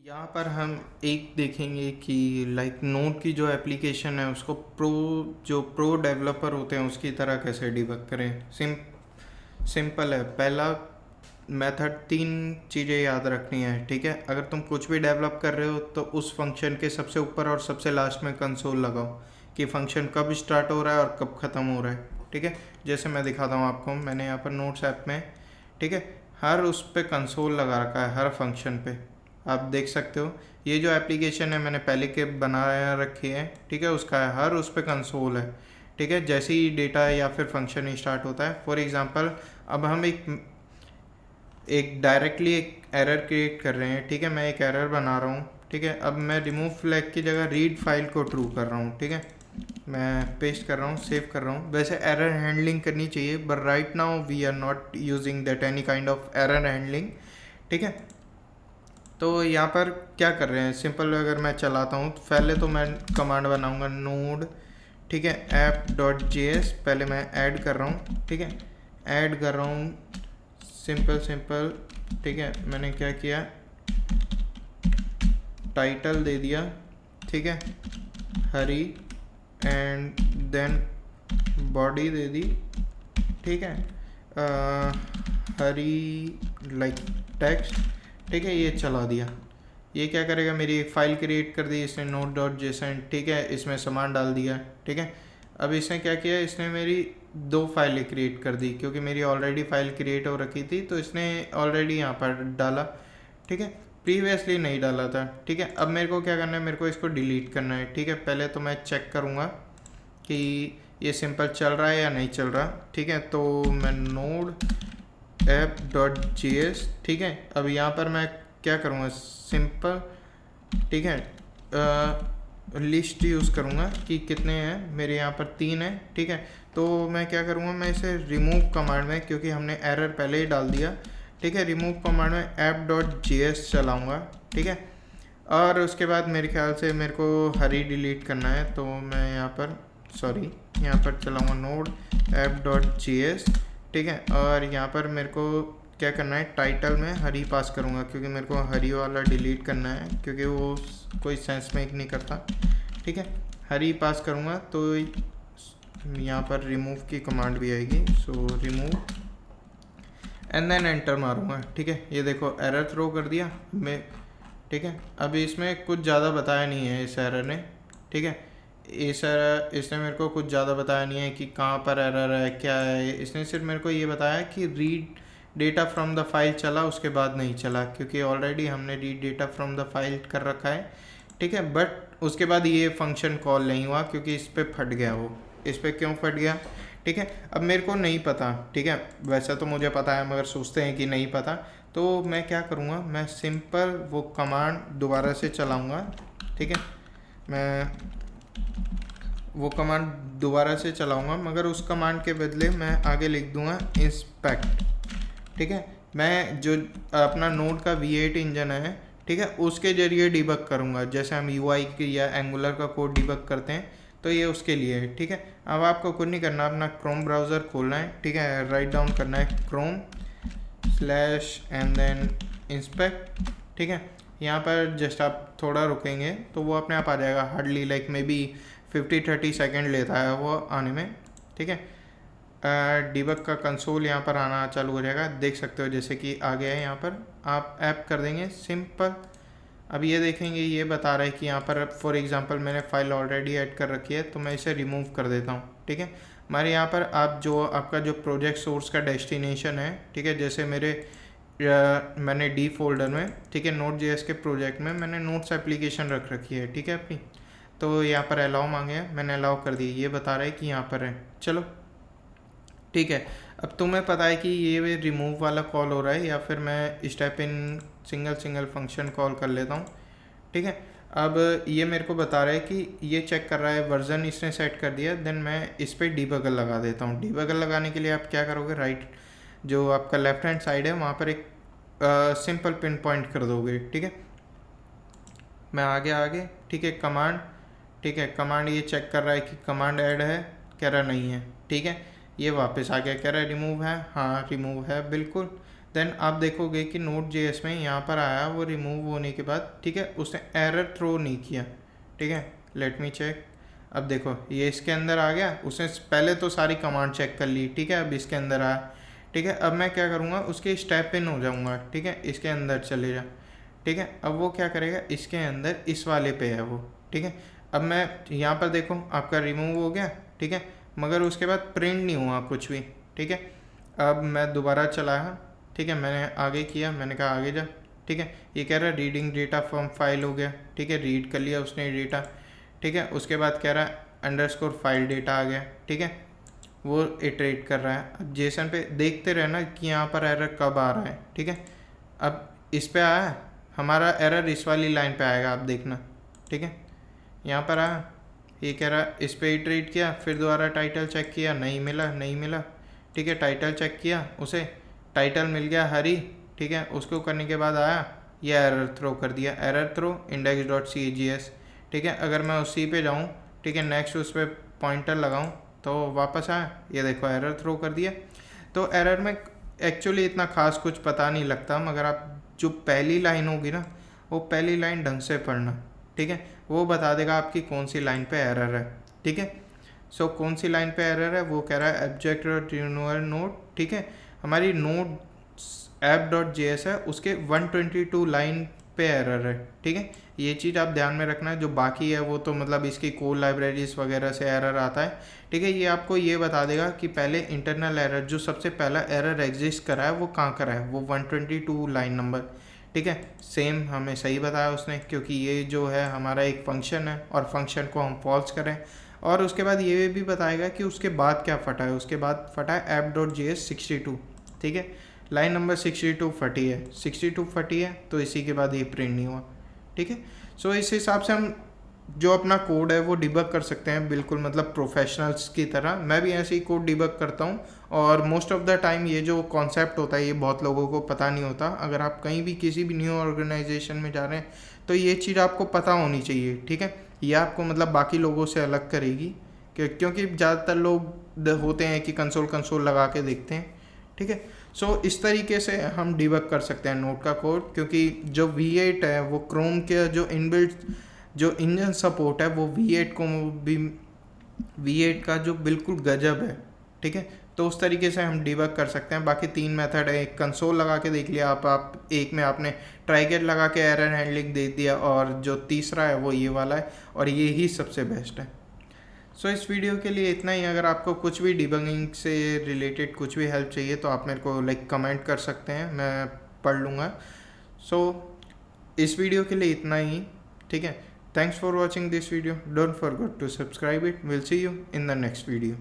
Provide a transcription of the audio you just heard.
यहाँ पर हम एक देखेंगे कि लाइक नोड की जो एप्लीकेशन है उसको प्रो डेवलपर होते हैं उसकी तरह कैसे डिबग करें। सिंपल है। पहला मेथड, तीन चीज़ें याद रखनी है, ठीक है। अगर तुम कुछ भी डेवलप कर रहे हो तो उस फंक्शन के सबसे ऊपर और सबसे लास्ट में कंसोल लगाओ कि फंक्शन कब स्टार्ट हो रहा है और कब ख़त्म हो रहा है, ठीक है। जैसे मैं दिखाता हूँ आपको, मैंने यहाँ पर नोट्स ऐप में, ठीक है, हर उस पर कंसोल लगा रखा है, हर फंक्शन पे आप देख सकते हो। ये जो एप्लीकेशन है मैंने पहले के बनाया रखी है, ठीक है, उसका है, हर उस पर कंसोल है, ठीक है। जैसे ही डेटा या फिर फंक्शन स्टार्ट होता है, फॉर एग्जांपल अब हम एक एक डायरेक्टली एक एरर क्रिएट कर रहे हैं, ठीक है। मैं एक एरर बना रहा हूँ, ठीक है। अब मैं रिमूव फ्लैग की जगह रीड फाइल को ट्रू कर रहा हूँ, ठीक है। मैं पेस्ट कर रहा हूँ, सेव कर रहा हूँ। वैसे एरर हैंडलिंग करनी चाहिए, but right now we are not using that any kind of error handling, ठीक है। तो यहाँ पर क्या कर रहे हैं, सिंपल अगर मैं चलाता हूँ तो पहले तो मैं कमांड बनाऊँगा नोड, ठीक है, app.js पहले मैं ऐड कर रहा हूँ, ठीक है, ऐड कर रहा हूँ सिंपल, ठीक है। मैंने क्या किया, टाइटल दे दिया, ठीक है, हरी, एंड देन बॉडी दे दी, ठीक है, हरी लाइक टेक्स्ट, ठीक है। ये चला दिया। ये क्या करेगा, मेरी एक फ़ाइल क्रिएट कर दी इसने node.json, ठीक है, इसमें सामान डाल दिया, ठीक है। अब इसने क्या किया, इसने मेरी दो फाइलें क्रिएट कर दी क्योंकि मेरी ऑलरेडी फ़ाइल क्रिएट हो रखी थी, तो इसने ऑलरेडी यहाँ पर डाला, ठीक है, प्रीवियसली नहीं डाला था, ठीक है। अब मेरे को क्या करना है, मेरे को इसको डिलीट करना है, ठीक है। पहले तो मैं चेक करूँगा कि ये सिंपल चल रहा है या नहीं चल रहा, ठीक है। तो मैं नोड app.js, ठीक है। अब यहाँ पर मैं क्या करूँगा, सिंपल, ठीक है, लिस्ट यूज़ करूँगा कि कितने हैं मेरे, यहाँ पर 3 है, ठीक है। तो मैं क्या करूँगा, मैं इसे रिमूव कमांड में, क्योंकि हमने एरर पहले ही डाल दिया, ठीक है, रिमूव कमांड में app.js चलाऊँगा, ठीक है। और उसके बाद मेरे ख्याल से मेरे को हरी डिलीट करना है, तो मैं यहाँ पर यहाँ पर चलाऊँगा नोड app.js, ठीक है। और यहाँ पर मेरे को क्या करना है, टाइटल में हरी पास करूँगा क्योंकि मेरे को हरी वाला डिलीट करना है क्योंकि वो कोई सेंस मेक नहीं करता, ठीक है। हरी पास करूँगा तो यहाँ पर रिमूव की कमांड भी आएगी, so remove and then enter मारूँगा, ठीक है। ये देखो एरर थ्रो कर दिया मैं, ठीक है। अभी इसमें कुछ ज़्यादा बताया नहीं है इस एरर ने, ठीक है। इसने मेरे को कुछ ज़्यादा बताया नहीं है कि कहाँ पर एरर है, क्या है। इसने सिर्फ मेरे को ये बताया कि read data from the file चला, उसके बाद नहीं चला, क्योंकि ऑलरेडी हमने read data from the file कर रखा है, ठीक है। बट उसके बाद ये फंक्शन कॉल नहीं हुआ क्योंकि इस पर फट गया, वो इस पर क्यों फट गया, ठीक है। अब मेरे को नहीं पता, ठीक है, वैसा तो मुझे पता है मगर सोचते हैं कि नहीं पता, तो मैं क्या करूँगा, मैं सिंपल वो कमांड दोबारा से चलाऊँगा, ठीक है। मैं वो कमांड दोबारा से चलाऊँगा मगर उस कमांड के बदले मैं आगे लिख दूँगा इंस्पेक्ट, ठीक है। मैं जो अपना नोड का V8 इंजन है, ठीक है, उसके जरिए डिबग करूँगा, जैसे हम UI की या एंगुलर का कोड डिबग करते हैं, तो ये उसके लिए है, ठीक है। अब आपको कुछ नहीं करना, अपना क्रोम ब्राउज़र खोलना है, ठीक है, राइट डाउन करना है Chrome slash and then inspect, ठीक है। यहाँ पर जस्ट आप थोड़ा रुकेंगे तो वो अपने आप आ जाएगा, hardly like may be 50-30 second लेता है वो आने में, ठीक है। डिबग का कंसोल यहाँ पर आना चालू हो जाएगा, देख सकते हो जैसे कि आ गया है। यहाँ पर आप ऐप कर देंगे सिंपल। अब ये देखेंगे, ये बता रहा है कि यहाँ पर फॉर एग्जांपल मैंने फ़ाइल ऑलरेडी ऐड कर रखी है, तो मैं इसे रिमूव कर देता हूँ, ठीक है। हमारे यहाँ पर आप जो आपका जो प्रोजेक्ट सोर्स का डेस्टिनेशन है, ठीक है, जैसे मैंने डी फोल्डर में, ठीक है, Node.js के प्रोजेक्ट में मैंने नोट्स एप्लीकेशन रख रखी है, ठीक है अपनी। तो यहाँ पर अलाउ मांगे हैं, मैंने अलाउ कर दी, ये बता रहा है कि यहाँ पर है, चलो ठीक है। अब तुम्हें पता है कि ये रिमूव वाला कॉल हो रहा है या फिर मैं step in single function call कर लेता हूँ, ठीक है। अब ये मेरे को बता रहा है कि ये चेक कर रहा है, वर्जन इसने सेट कर दिया, देन मैं इस पर डीबगर लगा देता हूँ। डीबगर लगाने के लिए आप क्या करोगे, राइट जो आपका लेफ्ट हैंड साइड है वहाँ पर एक सिंपल पिन पॉइंट कर दोगे, ठीक है। मैं आगे, ठीक है, कमांड, ठीक है, कमांड ये चेक कर रहा है कि कमांड ऐड है, कह रहा नहीं है, ठीक है। ये वापस आ गया, कह रहा है रिमूव है, हाँ रिमूव है बिल्कुल। देन आप देखोगे कि Node.js में यहाँ पर आया, वो रिमूव होने के बाद, ठीक है, उसने एरर थ्रो नहीं किया, ठीक है। Let me check. अब देखो ये इसके अंदर आ गया, उसने पहले तो सारी कमांड चेक कर ली, ठीक है, अब इसके अंदर आया, ठीक है। अब मैं क्या करूँगा, उसके स्टेप इन हो जाऊँगा, ठीक है, इसके अंदर चले जा, ठीक है। अब वो क्या करेगा, इसके अंदर इस वाले पे है वो, ठीक है। अब मैं यहाँ पर देखो आपका रिमूव हो गया, ठीक है, मगर उसके बाद प्रिंट नहीं हुआ कुछ भी, ठीक है। अब मैं दोबारा चलाया, ठीक है, मैंने आगे किया, मैंने कहा आगे जा, ठीक है। ये कह रहा है रीडिंग डेटा फ्रॉम फाइल हो गया, ठीक है, रीड कर लिया उसने डेटा, ठीक है। उसके बाद कह रहा है अंडरस्कोर फाइल डेटा आ गया, ठीक है, वो इटरेट कर रहा है। अब जेसन पे देखते रहना कि यहाँ पर एरर कब आ रहा है, ठीक है। अब इस पे आया है, हमारा एरर इस वाली लाइन पे आएगा, आप देखना, ठीक है। यहाँ पर आया, ये कह रहा है इस पे इटरेट किया, फिर दोबारा टाइटल चेक किया, नहीं मिला, नहीं मिला, ठीक है। टाइटल चेक किया, उसे टाइटल मिल गया हरी, ठीक है। उसको करने के बाद आया, ये एरर थ्रो कर दिया, एरर थ्रो index.cgs, ठीक है। अगर मैं उसी पे जाऊँ, ठीक है, नेक्स्ट उस पर पॉइंटर लगाऊँ तो वापस आया, ये देखो एरर थ्रो कर दिया। तो एरर में एक्चुअली इतना खास कुछ पता नहीं लगता, मगर आप जो पहली लाइन होगी ना, वो पहली लाइन ढंग से पढ़ना, ठीक है, वो बता देगा आपकी कौन सी लाइन पे एरर है, ठीक है। सो कौन सी लाइन पे एरर है, वो कह रहा है ऑब्जेक्ट रिन्यूअल नोड, ठीक है। हमारी नोड app.js है, उसके 122 लाइन पे एरर है, ठीक है। ये चीज़ आप ध्यान में रखना है, जो बाकी है वो तो मतलब इसकी कोड लाइब्रेरीज वगैरह से एरर आता है, ठीक है। ये आपको ये बता देगा कि पहले इंटरनल एरर, जो सबसे पहला एरर एग्जिस्ट करा है वो कहाँ करा है, वो 122 लाइन नंबर, ठीक है। सेम हमें सही बताया उसने, क्योंकि ये जो है हमारा एक फंक्शन है और फंक्शन को हम फॉल्स करें। और उसके बाद ये भी बताएगा कि उसके बाद क्या फटा है, उसके बाद फटा है app.js 62, ठीक है। लाइन नंबर 62 फटी है, 62 फटी है, तो इसी के बाद ये प्रिंट नहीं हुआ, ठीक है। सो इस हिसाब से हम जो अपना कोड है वो डिबग कर सकते हैं, बिल्कुल मतलब प्रोफेशनल्स की तरह। मैं भी ऐसे ही कोड डिबग करता हूँ, और मोस्ट ऑफ द टाइम ये जो कॉन्सेप्ट होता है ये बहुत लोगों को पता नहीं होता। अगर आप कहीं भी किसी भी न्यू ऑर्गेनाइजेशन में जा रहे हैं तो ये चीज़ आपको पता होनी चाहिए, ठीक है। ये आपको मतलब बाकी लोगों से अलग करेगी, क्योंकि ज़्यादातर लोग होते हैं कि कंसोल लगा के देखते हैं, ठीक है। सो इस तरीके से हम डिबग कर सकते हैं नोड का कोड, क्योंकि जो V8 है वो क्रोम के जो इनबिल्ट जो इंजन सपोर्ट है वो V8 को भी, V8 का जो बिल्कुल गजब है, ठीक है। तो उस तरीके से हम डिबग कर सकते हैं। बाकी 3 मेथड है, एक कंसोल लगा के देख लिया आप एक में आपने ट्राइगेट लगा के एरर हैंडलिंग दे दिया, और जो तीसरा है वो ये वाला है, और ये ही सबसे बेस्ट है। सो इस वीडियो के लिए इतना ही। अगर आपको कुछ भी डिबगिंग से रिलेटेड कुछ भी हेल्प चाहिए तो आप मेरे को कमेंट कर सकते हैं, मैं पढ़ लूँगा। सो इस वीडियो के लिए इतना ही, ठीक है। Thanks for watching this video, don't forget to subscribe it, will see you in the next video.